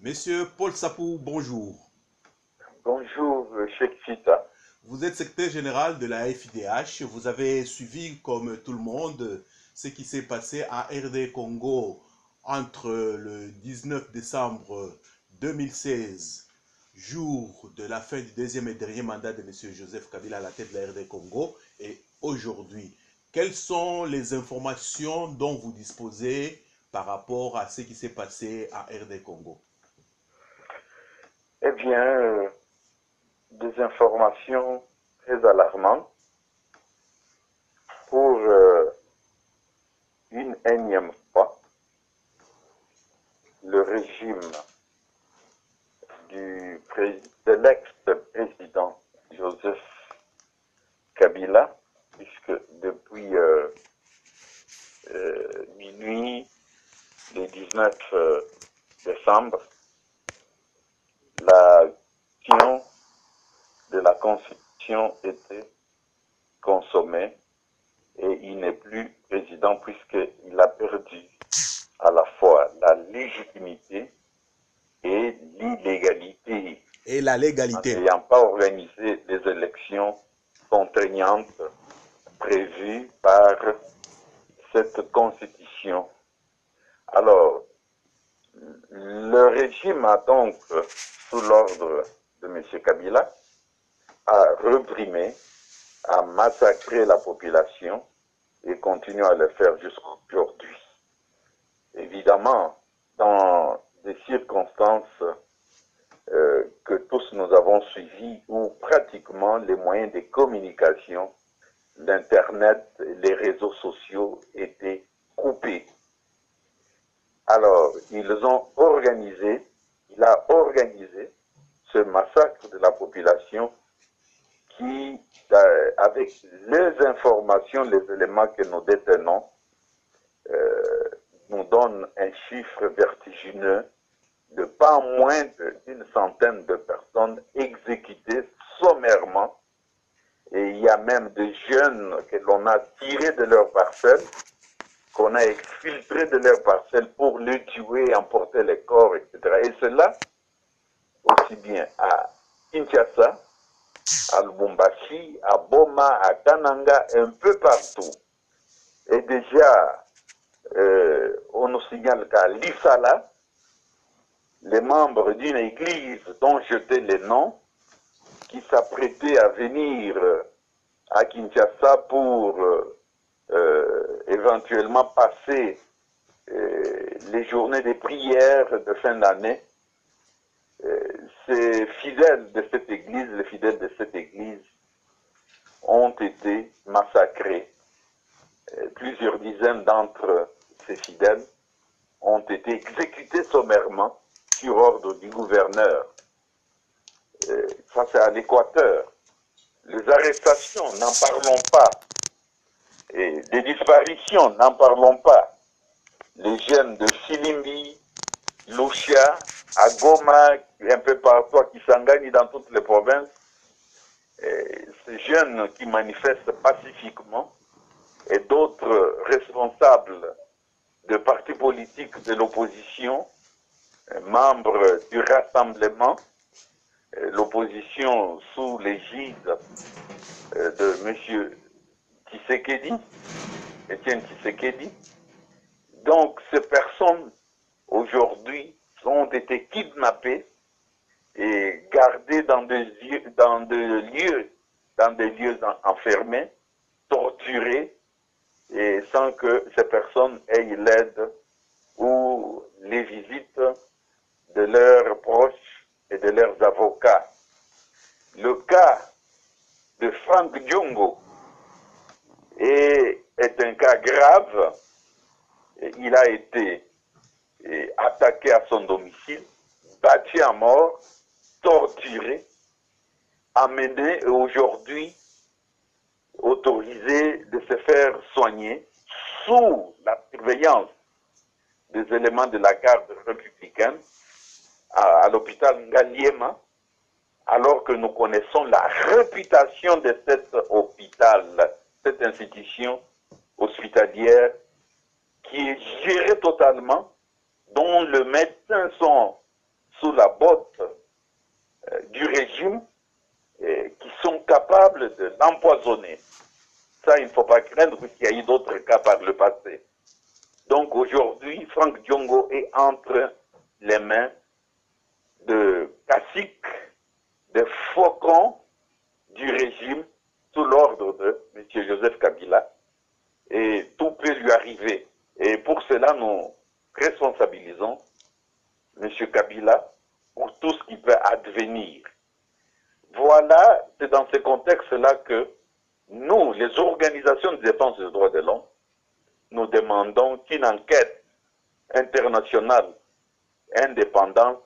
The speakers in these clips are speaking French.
Monsieur Paul Sapou, bonjour. Bonjour, Cheikh Sita. Vous êtes secrétaire général de la FIDH. Vous avez suivi, comme tout le monde, ce qui s'est passé à RD Congo entre le 19 décembre 2016, jour de la fin du deuxième et dernier mandat de Monsieur Joseph Kabila à la tête de la RD Congo, et aujourd'hui. Quelles sont les informations dont vous disposez par rapport à ce qui s'est passé à RD Congo? Eh bien, des informations très alarmantes pour une énième fois. Le régime de l'ex-président Joseph Kabila, puisque depuis minuit, le 19 décembre, la violation de la Constitution était consommée et il n'est plus président puisqu'il a perdu à la fois la légitimité et l'illégalité Et la en légalité. n'ayant pas organisé les élections contraignantes prévues par cette constitution. Alors, le régime a donc, sous l'ordre de M. Kabila, a reprimé, a massacré la population et continue à le faire jusqu'à aujourd'hui. Évidemment, dans des circonstances que tous nous avons suivies où pratiquement les moyens de communication, l'Internet, les réseaux sociaux étaient coupés. Alors, il a organisé ce massacre de la population qui, avec les informations, les éléments que nous détenons, nous donne un chiffre vertigineux de pas moins d'une centaine de personnes exécutées sommairement. Et il y a même des jeunes que l'on a tirés de leurs parcelles, qu'on a exfiltrés de leurs parcelles pour les tuer, emporter les corps, etc. Et cela, aussi bien à Kinshasa, à Lubumbashi, à Boma, à Kananga, un peu partout. Et déjà, on nous signale qu'à Lissala, les membres d'une église dont je tais les noms, qui s'apprêtaient à venir à Kinshasa pour éventuellement passer les journées de prière de fin d'année, ces fidèles de cette église, les fidèles de cette église, ont été massacrés. Plusieurs dizaines d'entre ces fidèles ont été exécutés sommairement sur ordre du gouverneur. Ça, c'est à l'Équateur. Les arrestations, n'en parlons pas. Et les disparitions, n'en parlons pas. Les jeunes de Filimbi, Lucia, à Goma, un peu partout, à Kisangani, dans toutes les provinces, ces jeunes qui manifestent pacifiquement et d'autres responsables de partis politiques de l'opposition, membres du rassemblement, l'opposition sous l'égide de M. Tshisekedi, Etienne Tshisekedi. Donc ces personnes aujourd'hui ont été kidnappées et gardées dans des lieux enfermés, torturées, et sans que ces personnes aient l'aide ou les visites de leurs proches et de leurs avocats. Le cas de Frank Diongo est un cas grave. Il a été attaqué à son domicile, battu à mort, torturé, amené et aujourd'hui autorisé de se faire soigner sous la surveillance des éléments de la garde républicaine à l'hôpital Ngaliema, alors que nous connaissons la réputation de cet hôpital, cette institution hospitalière qui est gérée totalement, dont les médecins sont sous la botte du régime qui sont capables de l'empoisonner. Ça, il ne faut pas craindre puisqu'il y a eu d'autres cas par le passé. Donc aujourd'hui, Franck Diongo est entre les mains de caciques, de faucons du régime sous l'ordre de M. Joseph Kabila. Et tout peut lui arriver. Et pour cela, nous responsabilisons M. Kabila pour tout ce qui peut advenir. Voilà, c'est dans ce contexte-là que nous, les organisations de défense des droits de l'homme, nous demandons qu'une enquête internationale indépendante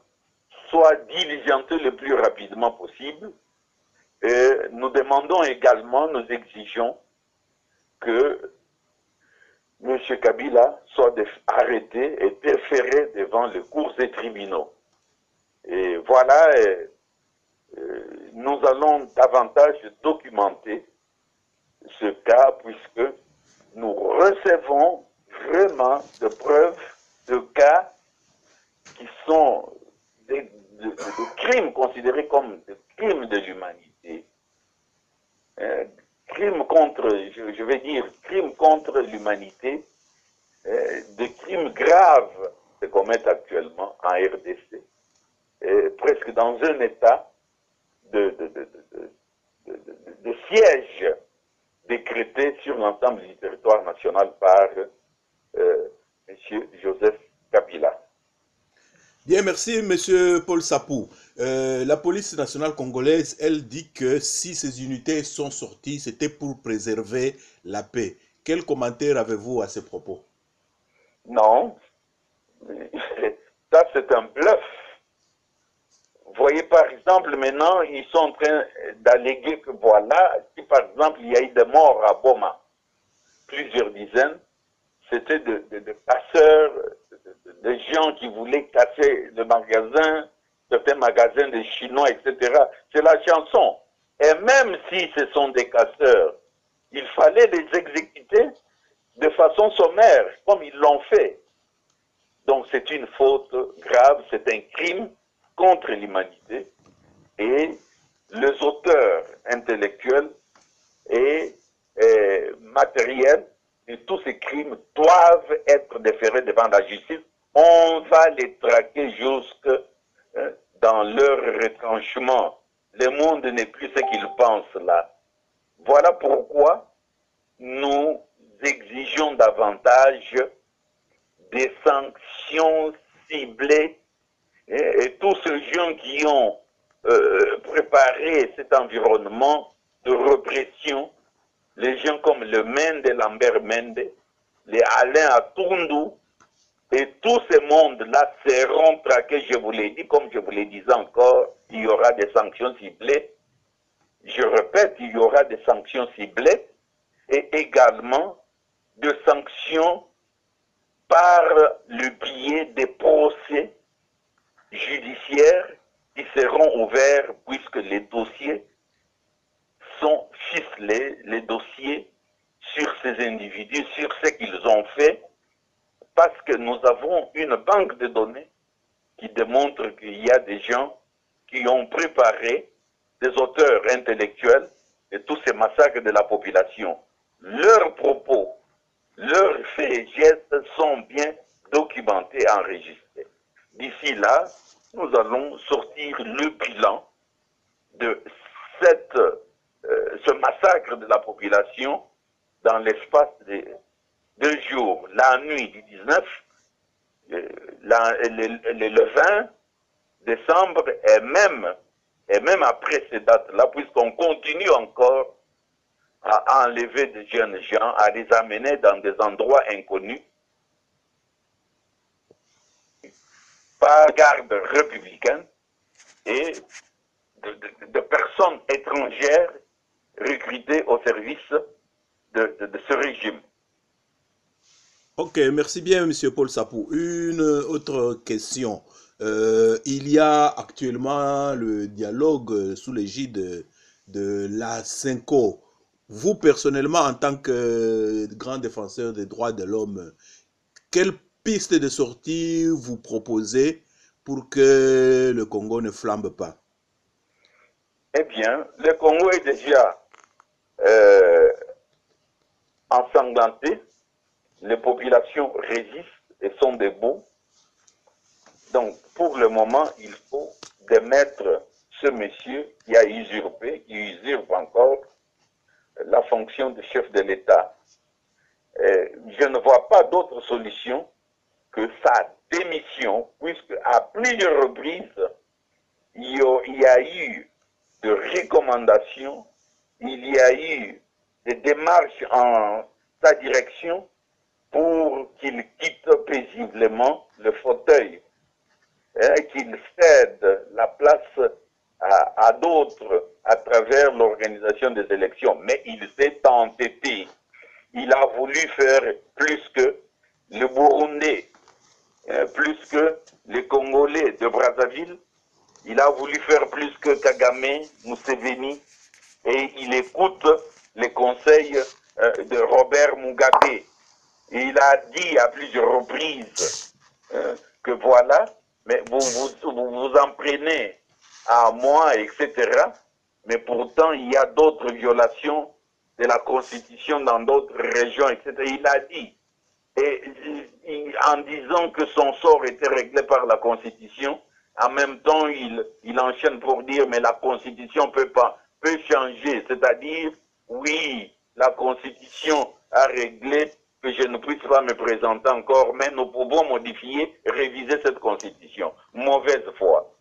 soit diligentée le plus rapidement possible. Et nous demandons également, nous exigeons que M. Kabila soit arrêté et déféré devant les cours et tribunaux. Et voilà, nous allons davantage documenter ce cas puisque nous recevons vraiment de preuves de cas qui sont des crimes considérés comme des crimes de l'humanité. Crimes contre, je vais dire, crimes contre l'humanité, des crimes graves se commettent actuellement en RDC, presque dans un état de siège décrété sur l'ensemble du territoire national par M. Joseph Kabila. Bien, merci, Monsieur Paul Sapou. La police nationale congolaise, elle dit que si ces unités sont sorties, c'était pour préserver la paix. Quel commentaire avez-vous à ce propos? Non, ça c'est un bluff. Vous voyez, par exemple, maintenant, ils sont en train d'alléguer que voilà, si par exemple il y a eu des morts à Boma, plusieurs dizaines, c'était de casseurs, de gens qui voulaient casser le magasin, certains magasins de Chinois, etc. C'est la chanson. Et même si ce sont des casseurs, il fallait les exécuter de façon sommaire, comme ils l'ont fait. Donc c'est une faute grave, c'est un crime contre l'humanité. Et les auteurs intellectuels et matériels de tous ces crimes doivent être déférés devant la justice. On va les traquer jusque dans leur retranchement. Le monde n'est plus ce qu'ils pensent là. Voilà pourquoi nous exigeons davantage des sanctions ciblées et tous ceux gens qui ont préparé cet environnement de répression, les gens comme le Mende, Lambert Mende, les Alain Atundu, et tous ces mondes-là seront traqués, je vous l'ai dit, comme je vous l'ai dit encore, il y aura des sanctions ciblées. Je répète, il y aura des sanctions ciblées et également des sanctions par le biais des procès judiciaires qui seront ouverts puisque les dossiers sont ficelés, les dossiers sur ces individus, sur ce qu'ils ont fait, parce que nous avons une banque de données qui démontre qu'il y a des gens qui ont préparé, des auteurs intellectuels, de tous ces massacres de la population. Leurs propos, leurs faits et gestes sont bien documentés, enregistrés. D'ici là, nous allons sortir le bilan de ce massacre de la population dans l'espace de 2 jours, la nuit du 19, le 20 décembre et même après ces dates-là, puisqu'on continue encore à enlever des jeunes gens, à les amener dans des endroits inconnus par garde républicaine et de personnes étrangères recrutées au service de ce régime. Ok, merci bien, Monsieur Paul Sapou. Une autre question. Il y a actuellement le dialogue sous l'égide de la CENCO. Vous, personnellement, en tant que grand défenseur des droits de l'homme, quelle piste de sortie vous proposez pour que le Congo ne flambe pas? Eh bien, le Congo est déjà euh, ensanglanté, les populations résistent et sont debout. Donc, pour le moment, il faut démettre ce monsieur qui a usurpé, qui usurpe encore la fonction de chef de l'État. Je ne vois pas d'autre solution que sa démission, puisque à plusieurs reprises, il y a eu de recommandations, il y a eu des démarches en sa direction pour qu'il quitte paisiblement le fauteuil, qu'il cède la place à d'autres à travers l'organisation des élections. Mais il s'est entêté. Il a voulu faire plus que le Burundais, plus que les Congolais de Brazzaville. Il a voulu faire plus que Kagame, Museveni, et il écoute les conseils de Robert Mugabe. Et il a dit à plusieurs reprises que voilà, mais vous en prenez à moi, etc. Mais pourtant, il y a d'autres violations de la Constitution dans d'autres régions, etc. Il a dit, et en disant que son sort était réglé par la Constitution, en même temps, il enchaîne pour dire, mais la Constitution peut changer. C'est-à-dire, oui, la Constitution a réglé que je ne puisse pas me présenter encore, mais nous pouvons modifier, réviser cette Constitution. Mauvaise foi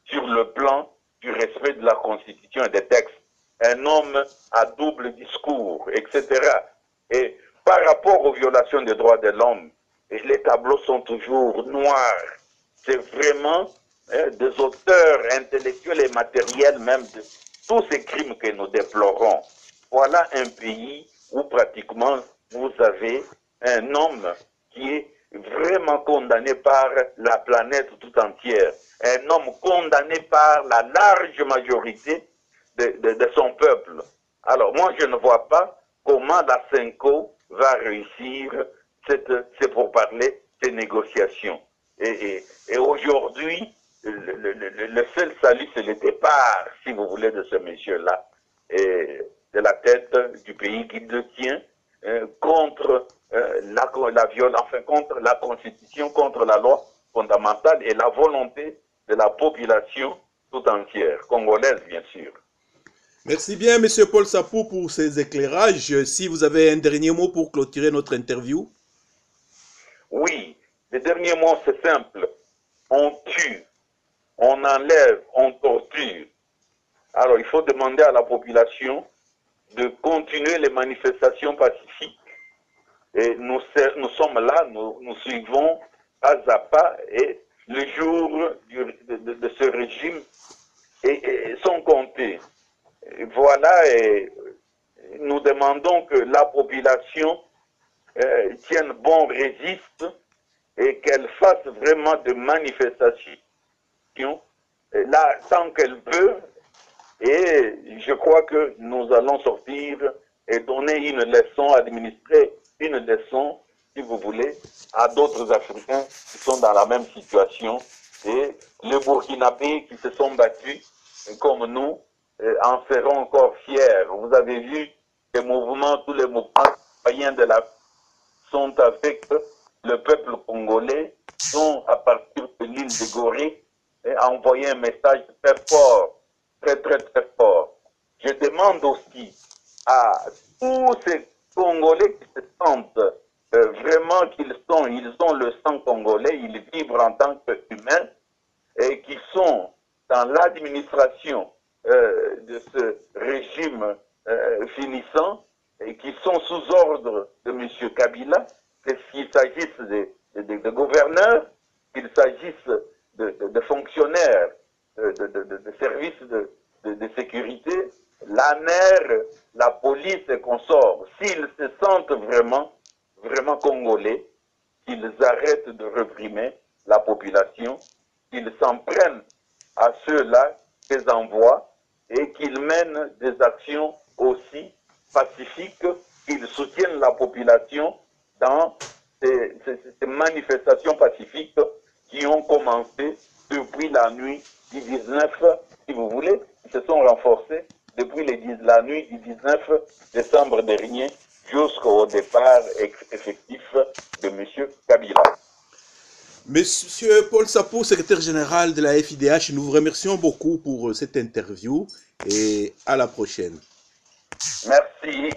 sur le plan du respect de la Constitution et des textes. Un homme à double discours, etc. Et par rapport aux violations des droits de l'homme, les tableaux sont toujours noirs. C'est vraiment des auteurs intellectuels et matériels même de tous ces crimes que nous déplorons. Voilà un pays où pratiquement vous avez un homme qui est vraiment condamné par la planète tout entière. Un homme condamné par la large majorité de son peuple. Alors moi je ne vois pas comment la CENCO va réussir c'est pour parler ces négociations. Et aujourd'hui, le seul salut, c'est le départ, si vous voulez, de ce monsieur-là, de la tête du pays qui le tient contre la violence, enfin contre la Constitution, contre la loi fondamentale et la volonté de la population tout entière, congolaise bien sûr. Merci bien, Monsieur Paul Sapou, pour ces éclairages. Si vous avez un dernier mot pour clôturer notre interview. Oui, le dernier mot, c'est simple. On tue, on enlève, on torture. Alors, il faut demander à la population de continuer les manifestations pacifiques. Et nous sommes là, nous suivons pas à pas, et le jour de ce régime sont comptés. Et voilà, et nous demandons que la population tienne bon, résiste, et qu'elle fasse vraiment de manifestations là, tant qu'elle peut, et je crois que nous allons sortir et donner une leçon, administrer une leçon, si vous voulez, à d'autres Africains qui sont dans la même situation. Et les Burkinabés qui se sont battus, comme nous, en seront encore fiers. Vous avez vu les mouvements, tous les mouvements citoyens de la sont avec le peuple congolais, sont à partir de l'île de Gorée, et envoyé un message très fort, très très très fort. Je demande aussi à tous ces Congolais qui se sentent vraiment qu'ils ils ont le sang congolais, ils vivent en tant qu'humains et qui sont dans l'administration de ce régime finissant et qui sont sous ordre de M. Kabila, qu'il s'agisse de gouverneurs, qu'il s'agisse de fonctionnaires, de services de sécurité, l'ANER, la police et consorts, s'ils se sentent vraiment, vraiment congolais, qu'ils arrêtent de réprimer la population, qu'ils s'en prennent à ceux-là qu'ils envoient et qu'ils mènent des actions aussi pacifiques, qu'ils soutiennent la population dans ces manifestations pacifiques qui ont commencé depuis la nuit du 19, si vous voulez, ils se sont renforcés depuis la nuit du 19 décembre dernier jusqu'au départ effectif de M. Kabila. Monsieur Paul Sapou, secrétaire général de la FIDH, nous vous remercions beaucoup pour cette interview et à la prochaine. Merci.